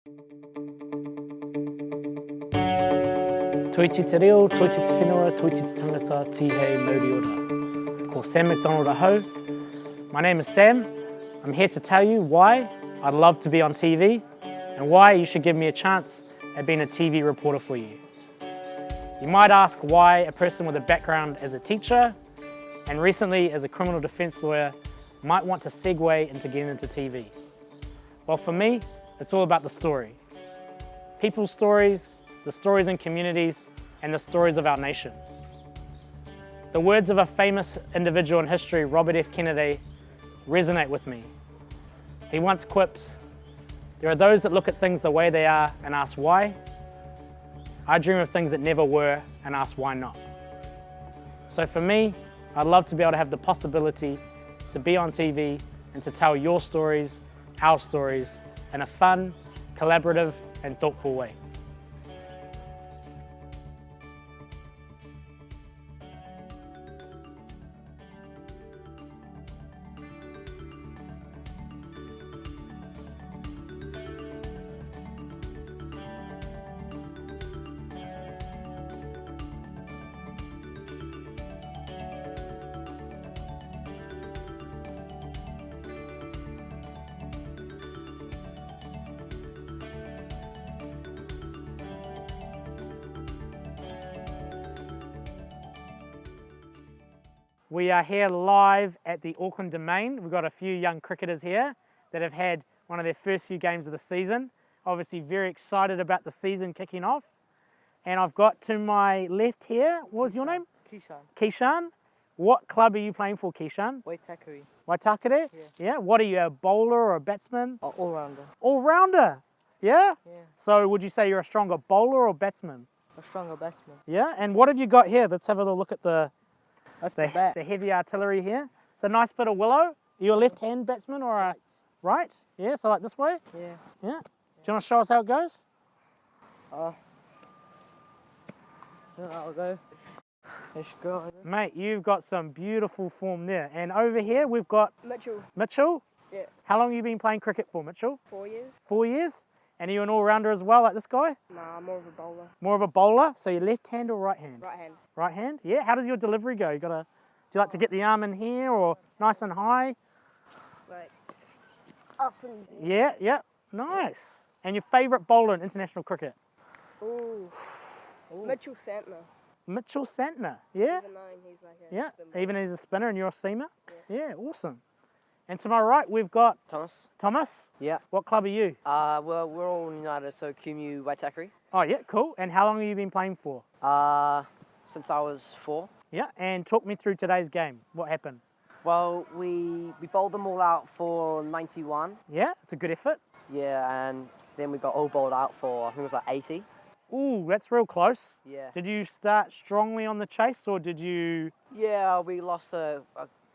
Toi te reo, toi te whenua, toi te tangata, tihei mauri ora. Ko Sam Mcdonald ahau. My name is Sam. I'm here to tell you why I'd love to be on TV and why you should give me a chance at being a TV reporter for you. You might ask why a person with a background as a teacher and recently as a criminal defense lawyer might want to segue into getting into TV. Well, for me, it's all about the story. People's stories, the stories in communities, and the stories of our nation. The words of a famous individual in history, Robert F. Kennedy, resonate with me. He once quipped, "There are those that look at things the way they are and ask why. I dream of things that never were and ask why not." So for me, I'd love to be able to have the possibility to be on TV and to tell your stories, our stories, in a fun, collaborative, and thoughtful way. We are here live at the Auckland Domain. We've got a few young cricketers here that have had one of their first few games of the season. Obviously very excited about the season kicking off. And I've got to my left here, what was your name? Kishan. Kishan. What club are you playing for, Kishan? Waitakere. Waitakere? Yeah. What are you, a bowler or a batsman? All-rounder. All-rounder? Yeah? Yeah. So would you say you're a stronger bowler or batsman? A stronger batsman. Yeah? And what have you got here? Let's have a little look at the That's the bat. heavy artillery here. It's a nice bit of willow. Are you a left-hand batsman or a right? Yeah, so like this way? Yeah. Yeah. Do you want to show us how it goes? I'll go. Let's go. Mate, you've got some beautiful form there. And over here we've got Mitchell. Mitchell. Yeah. How long have you been playing cricket for, Mitchell? 4 years. 4 years? And are you an all-rounder as well, like this guy? Nah, more of a bowler. More of a bowler? So you're left hand or right hand? Right hand. Right hand? Yeah. How does your delivery go? Do you like to get the arm in here or nice and high? Like, up and... Yeah, yeah. Nice. And your favourite bowler in international cricket? Ooh. Mitchell Santner. Mitchell Santner. Yeah? Even though he's like a Yeah. spin Even as a spinner and you're a seamer? Yeah, awesome. And to my right, we've got Thomas. Thomas. Yeah. What club are you? Well, we're all united, so QMU Waitakere. Oh, yeah, cool. And how long have you been playing for? Since I was 4. Yeah, and talk me through today's game. What happened? Well, we bowled them all out for 91. Yeah, it's a good effort. Yeah, and then we got all bowled out for, I think it was like 80. Ooh, that's real close. Yeah. Did you start strongly on the chase or did you... Yeah, we lost a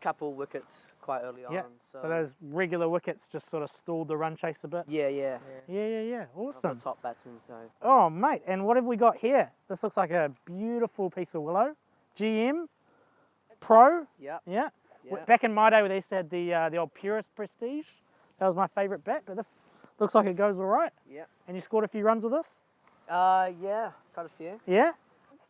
couple wickets quite early Yeah, on. so those regular wickets just sort of stalled the run chase a bit? Yeah, yeah. Yeah. Awesome. The top batsman, so. Oh, mate, and what have we got here? This looks like a beautiful piece of willow. GM, Pro. Yeah. Yeah. Yeah. Back in my day, they used to have the old Purist Prestige. That was my favourite bat, but this looks like it goes all right. Yeah. And you scored a few runs with this? Yeah, quite a few. Yeah?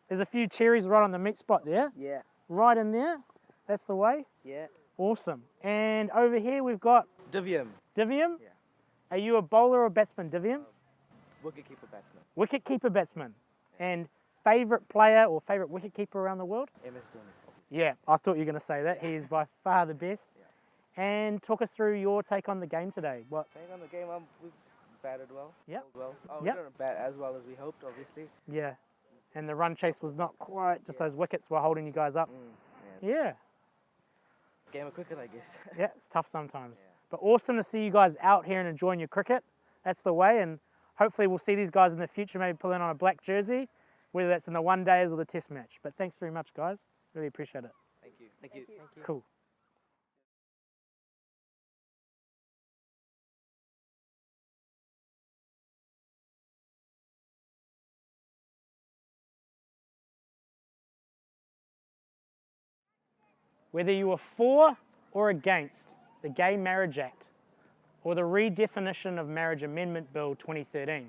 There's a few cherries right on the meat spot there. Yeah. Right in there. That's the way. Yeah. Awesome. And over here we've got Divyam. Divyam. Yeah. Are you a bowler or batsman, Divyam? Wicketkeeper batsman. Wicket-keeper batsman. And favourite player or favourite wicket-keeper around the world? MS Dhoni, obviously. Yeah, I thought you were going to say that. He is by far the best. Yeah. And talk us through your take on the game today. What? Take on the game, we batted well. Yep. Bowled well. Yep. We didn't bat as well as we hoped, obviously. Yeah. And the run chase was not quite, just those wickets were holding you guys up. Yeah. Game of cricket, I guess. Yeah, it's tough sometimes. But awesome to see you guys out here and enjoying your cricket. That's the way, and hopefully we'll see these guys in the future maybe pulling on a black jersey, whether that's in the one days or the test match. But thanks very much, guys. Really appreciate it. Thank you. Thank you. Cool. Whether you were for or against the Gay Marriage Act, or the redefinition of Marriage Amendment Bill 2013,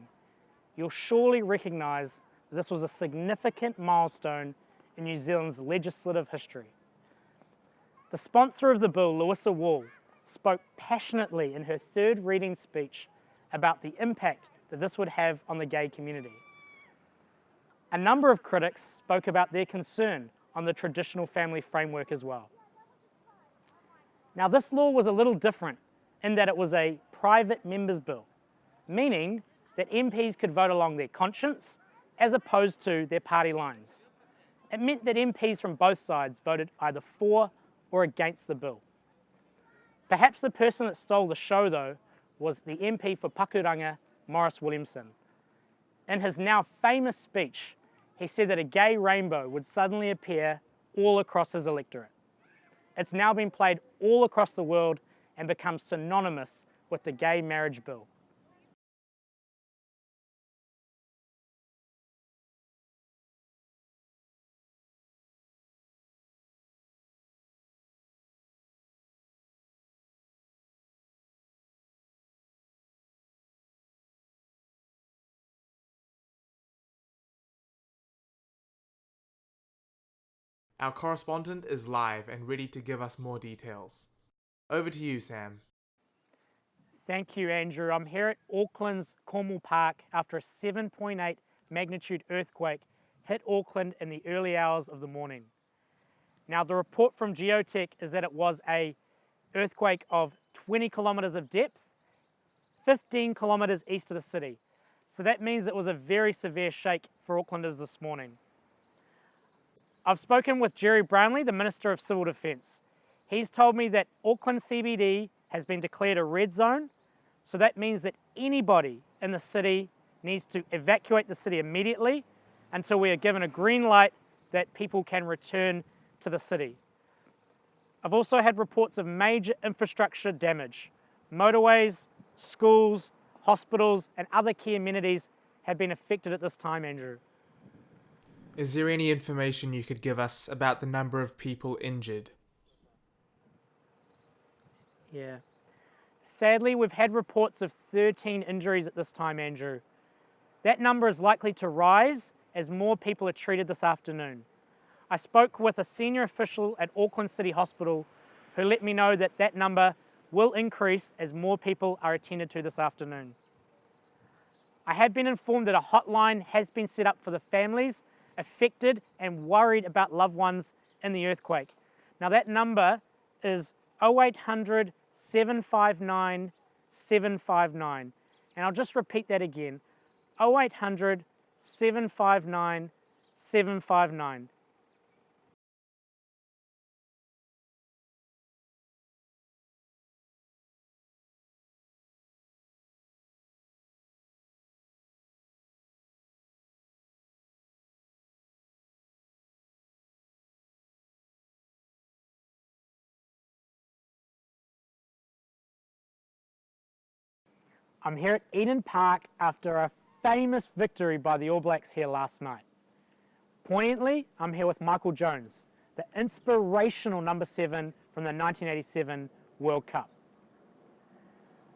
you'll surely recognise that this was a significant milestone in New Zealand's legislative history. The sponsor of the bill, Louisa Wall, spoke passionately in her third reading speech about the impact that this would have on the gay community. A number of critics spoke about their concern on the traditional family framework as well. Now, this law was a little different in that it was a private members' bill, meaning that MPs could vote along their conscience as opposed to their party lines. It meant that MPs from both sides voted either for or against the bill. Perhaps the person that stole the show, though, was the MP for Pakuranga, Maurice Williamson. In his now famous speech, he said that a gay rainbow would suddenly appear all across his electorate. It's now been played all across the world and become synonymous with the gay marriage bill. Our correspondent is live and ready to give us more details. Over to you, Sam. Thank you, Andrew. I'm here at Auckland's Cornwall Park after a 7.8 magnitude earthquake hit Auckland in the early hours of the morning. Now, the report from Geotech is that it was an earthquake of 20 kilometres of depth, 15 kilometres east of the city. So that means it was a very severe shake for Aucklanders this morning. I've spoken with Jerry Brownlee, the Minister of Civil Defence. He's told me that Auckland CBD has been declared a red zone, so that means that anybody in the city needs to evacuate the city immediately until we are given a green light that people can return to the city. I've also had reports of major infrastructure damage. Motorways, schools, hospitals, and other key amenities have been affected at this time, Andrew. Is there any information you could give us about the number of people injured? Yeah. Sadly, we've had reports of 13 injuries at this time, Andrew. That number is likely to rise as more people are treated this afternoon. I spoke with a senior official at Auckland City Hospital who let me know that that number will increase as more people are attended to this afternoon. I have been informed that a hotline has been set up for the families affected and worried about loved ones in the earthquake. Now that number is 0800 759 759. And I'll just repeat that again, 0800 759 759. I'm here at Eden Park after a famous victory by the All Blacks here last night. Poignantly, I'm here with Michael Jones, the inspirational number 7 from the 1987 World Cup.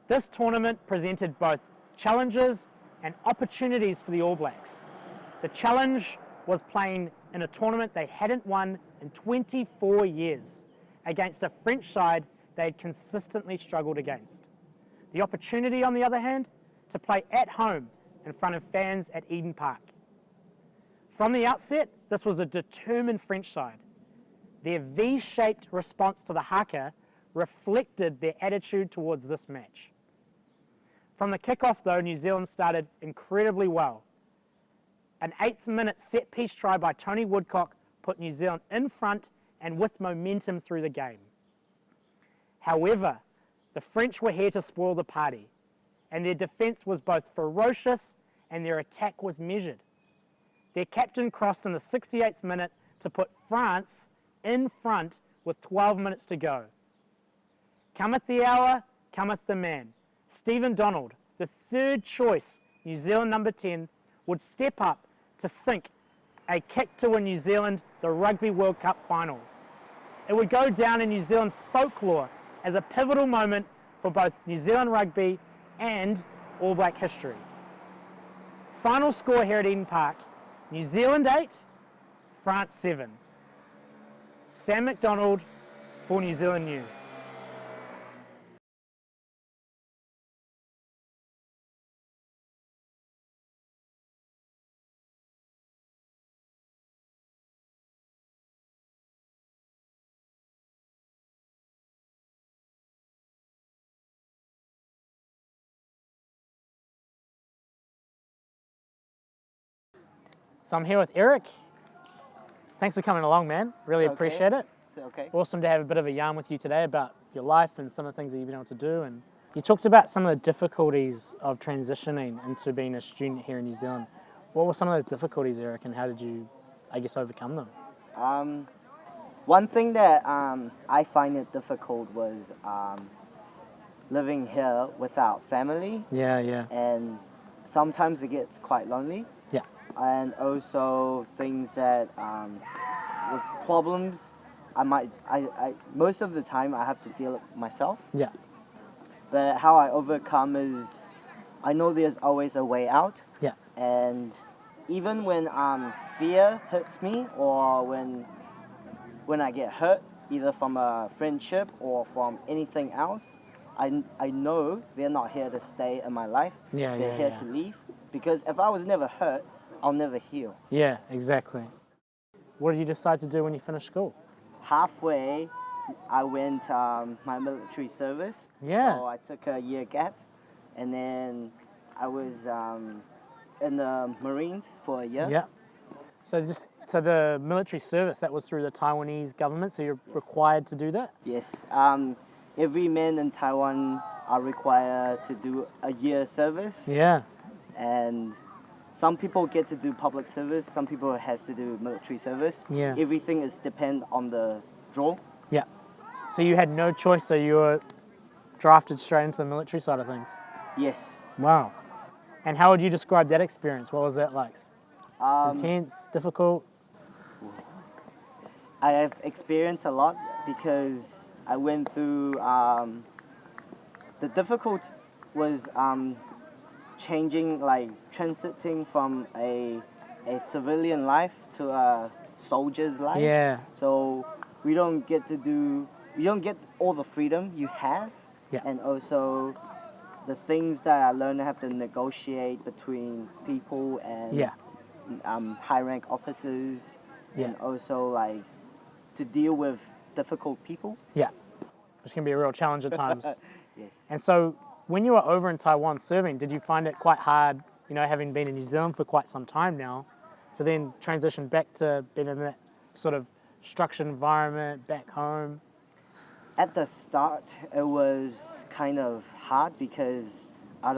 This tournament presented both challenges and opportunities for the All Blacks. The challenge was playing in a tournament they hadn't won in 24 years against a French side they had consistently struggled against. The opportunity, on the other hand, to play at home in front of fans at Eden Park. From the outset, this was a determined French side. Their V-shaped response to the haka reflected their attitude towards this match. From the kickoff, though, New Zealand started incredibly well. An 8th-minute set-piece try by Tony Woodcock put New Zealand in front and with momentum through the game. However, the French were here to spoil the party, and their defence was both ferocious and their attack was measured. Their captain crossed in the 68th minute to put France in front with 12 minutes to go. Cometh the hour, cometh the man. Stephen Donald, the third choice New Zealand number 10, would step up to sink a kick to win New Zealand the Rugby World Cup final. It would go down in New Zealand folklore as a pivotal moment for both New Zealand rugby and All Black history. Final score here at Eden Park, New Zealand 8, France 7. Sam Mcdonald for New Zealand News. So I'm here with Eric. Thanks for coming along, man. Really It's okay. appreciate it. It's okay. Awesome to have a bit of a yarn with you today about your life and some of the things that you've been able to do. And you talked about some of the difficulties of transitioning into being a student here in New Zealand. What were some of those difficulties, Eric, and how did you, I guess, overcome them? One thing that I find it difficult was living here without family, Yeah. and sometimes it gets quite lonely. Yeah. And also things that with problems, I most of the time I have to deal with myself. Yeah. But how I overcome is I know there's always a way out. Yeah. And even when fear hurts me, or when I get hurt, either from a friendship or from anything else, I know they're not here to stay in my life. Yeah, They're here to leave. Because if I was never hurt, I'll never heal. Yeah, exactly. What did you decide to do when you finished school? Halfway, I went my military service. Yeah. So I took a year gap, and then I was in the Marines for a year. Yeah. So the military service, that was through the Taiwanese government, so you're required to do that? Yes. Every man in Taiwan are required to do a year service. Yeah. And some people get to do public service, some people has to do military service. Yeah. Everything is depend on the draw. Yeah. So you had no choice, so you were drafted straight into the military side of things? Yes. Wow. And how would you describe that experience? What was that like? Um, Intense, difficult? I have experienced a lot because I went through the difficult was changing, like transiting from a civilian life to a soldier's life. Yeah. So we don't get all the freedom you have. Yeah. And also the things that I learned, I have to negotiate between people and Yeah. high rank officers, Yeah. and also like to deal with difficult people. Yeah. Which can be a real challenge at times. Yes. And so when you were over in Taiwan serving, did you find it quite hard, having been in New Zealand for quite some time now, to then transition back to being in that sort of structured environment back home? At the start, it was kind of hard because I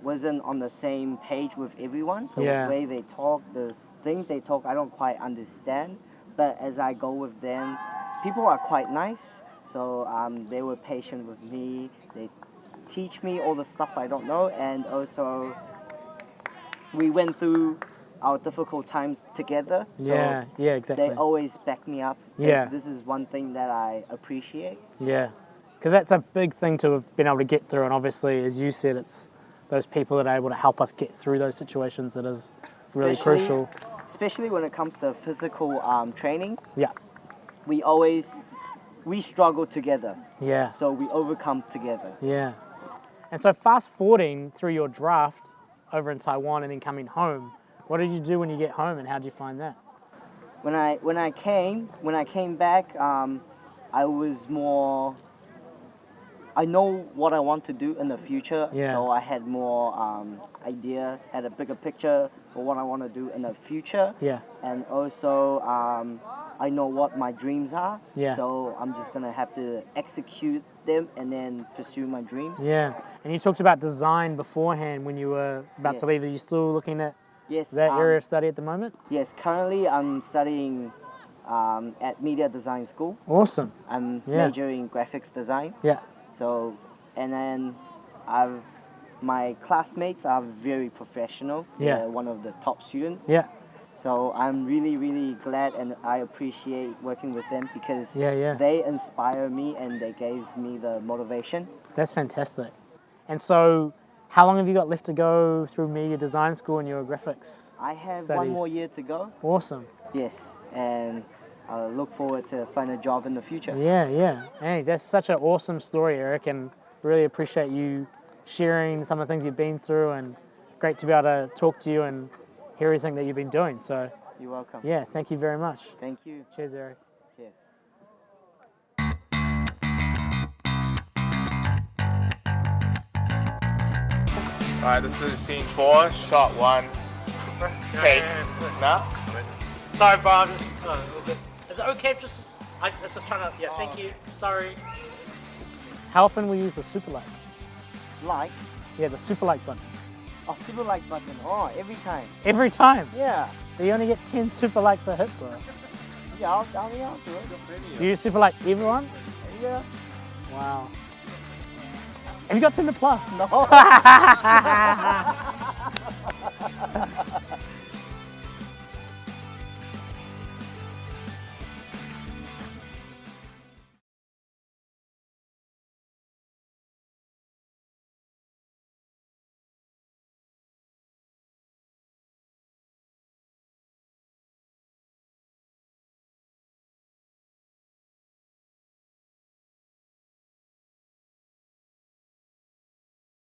wasn't on the same page with everyone. The Yeah. way they talk, the things they talk, I don't quite understand. But as I go with them, people are quite nice. So they were patient with me. They teach me all the stuff I don't know, and also we went through our difficult times together. So Yeah, exactly. they always back me up. Yeah. And this is one thing that I appreciate. Yeah, because that's a big thing to have been able to get through, and obviously, as you said, it's those people that are able to help us get through those situations that is really Especially- crucial. Especially when it comes to physical training, Yeah, we struggle together. yeah, So we overcome together. yeah. And so fast forwarding through your draft over in Taiwan and then coming home, what did you do when you get home, and how did you find that? When I came back, I was more. I know what I want to do in the future, Yeah. so I had more idea, had a bigger picture for what I want to do in the future, Yeah, and also I know what my dreams are. Yeah. So I'm just gonna have to execute them and then pursue my dreams. yeah. And you talked about design beforehand when you were about to Yes. leave. Are you still looking at Yes. that area of study at the moment? Yes. Currently, I'm studying at Media Design School. Awesome. I'm Yeah. majoring in graphics design. Yeah, So, and then my classmates are very professional. Yeah. They're one of the top students. yeah, So I'm really, really glad and I appreciate working with them because Yeah. they inspire me and they gave me the motivation. That's fantastic. And so, how long have you got left to go through media design school and your graphics? I have one Studies. more year to go. Awesome. Yes, and I look forward to find a job in the future. Yeah. Hey, that's such an awesome story, Eric, and really appreciate you sharing some of the things you've been through, and great to be able to talk to you and hear everything that you've been doing. So, You're welcome. yeah, thank you very much. Thank you. Cheers, Eric. Cheers. Alright, this is scene 4, shot 1. Take. No? Sorry, bro. I'm just a little bit. Is it okay? I was just trying to. Yeah, thank you. Sorry. How often will you use the super like? Like? Yeah, the super like button. Oh, super like button. Oh, every time. Every time. Yeah. But you only get 10 super likes a hit, bro. Yeah, I'll do it. Do you super like everyone? Yeah. Wow. Have you got Tinder Plus? No.